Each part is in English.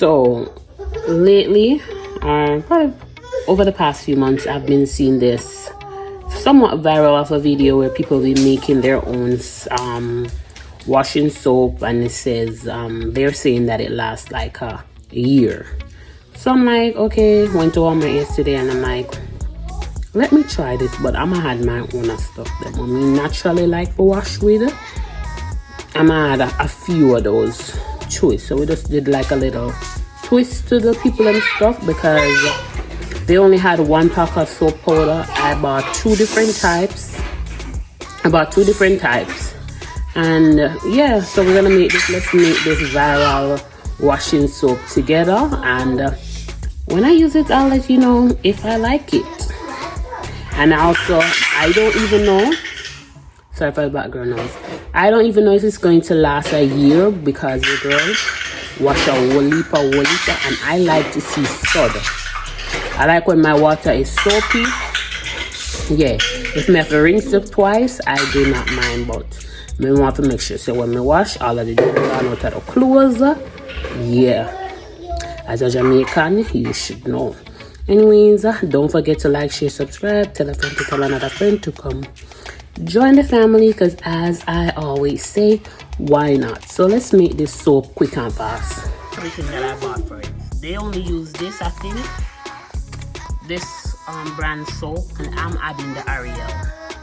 So lately, probably over the past few months, I've been seeing this somewhat viral of a video where people be making their own washing soap, and it says they're saying that it lasts like a year. So I'm like, okay, went to Walmart yesterday and I'm like, let me try this, but I'ma add my own stuff that I naturally like to wash with. I'ma add a few of those to it. So we just did like a little twist to the people and stuff because they only had one pack of soap powder. I bought two different types. And yeah, so we're gonna make this. Let's make this viral washing soap together, and when I use it, I'll let you know if I like it. And also, I don't even know. Sorry for the background noise. I don't even know if it's going to last a year because the girl wash a whole heap, and I like to see stud. I like when my water is soapy. Yeah, if I have to rinse it twice, I do not mind, but I want to make sure. So when I wash, all of the dirt gone out of the clothes. Yeah, as a Jamaican, you should know. Anyways, don't forget to like, share, subscribe, tell a friend to tell another friend to come join the family, because as I always say, why not? So let's make this soap quick and fast. Everything that I bought for it, they only use this, I think, this brand soap, and I'm adding the Ariel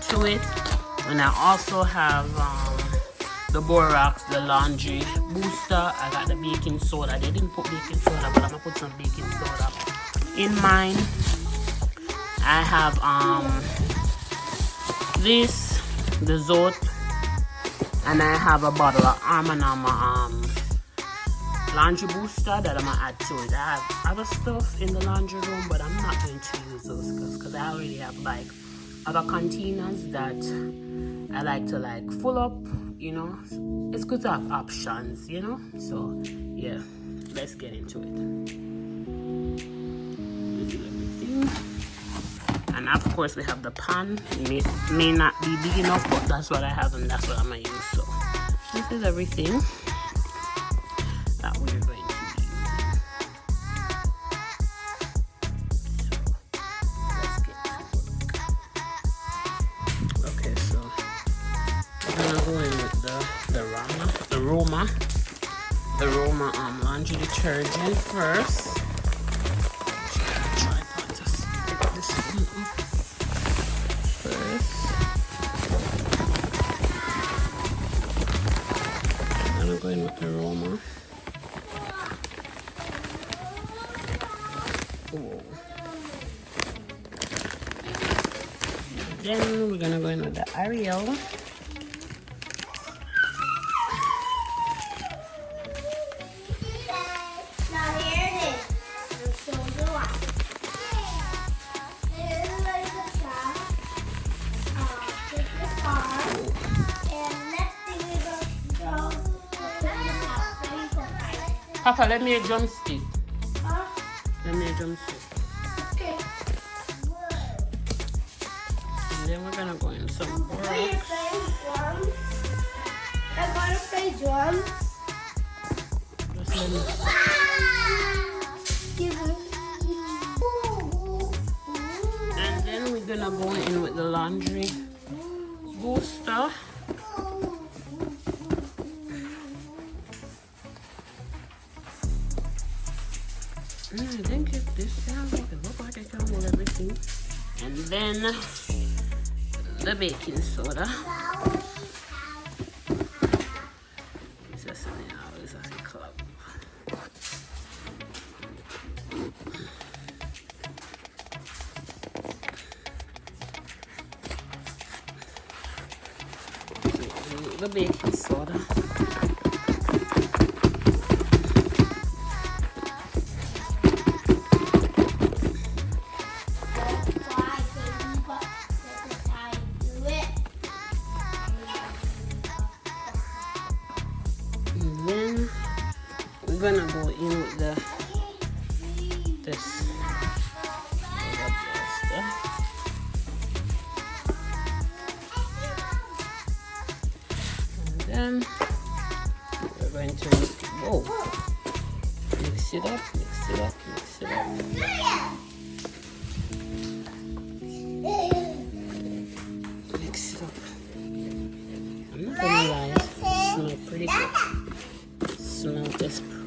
to it. And I also have the Borax, the laundry booster. I got the baking soda. They didn't put baking soda, but I'm gonna put some baking soda in mine. I have this, the Zote, and I have a bottle of Arm & Hammer laundry booster that I'm gonna add to it. I have other stuff in the laundry room, but I'm not going to use those because I already have like other containers that I like to like full up, you know. It's good to have options, you know. So yeah, let's get into it. This is everything. And of course we have the pan. It may not be big enough, but that's what I have and that's what I'm gonna use. So this is everything that we're going to be using. So let's get to work. Okay, so we're gonna go in with the Roma laundry detergent first. Try not to stick this one up first. I'm gonna go in with the Roma. Then we're gonna go in with the Ariel. Papa, let me a drumstick. Let me a drumstick. Okay. And then we're gonna go in some borax. Are you playing drums? I wanna play drums. Just let me. And then we're gonna go in with the laundry booster. I think if this down, it looks like it can hold everything. And then the baking soda. It's just always a club. So, the baking soda. We're gonna go in with this and then Mix it up, mix it up, mix it up. Mix it up. I'm not gonna lie, it smells pretty good. Smell this pretty.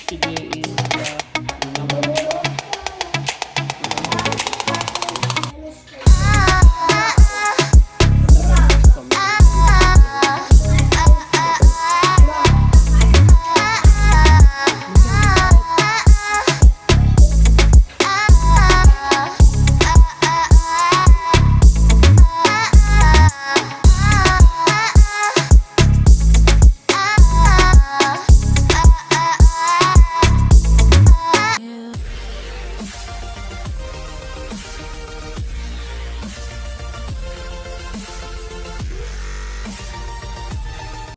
today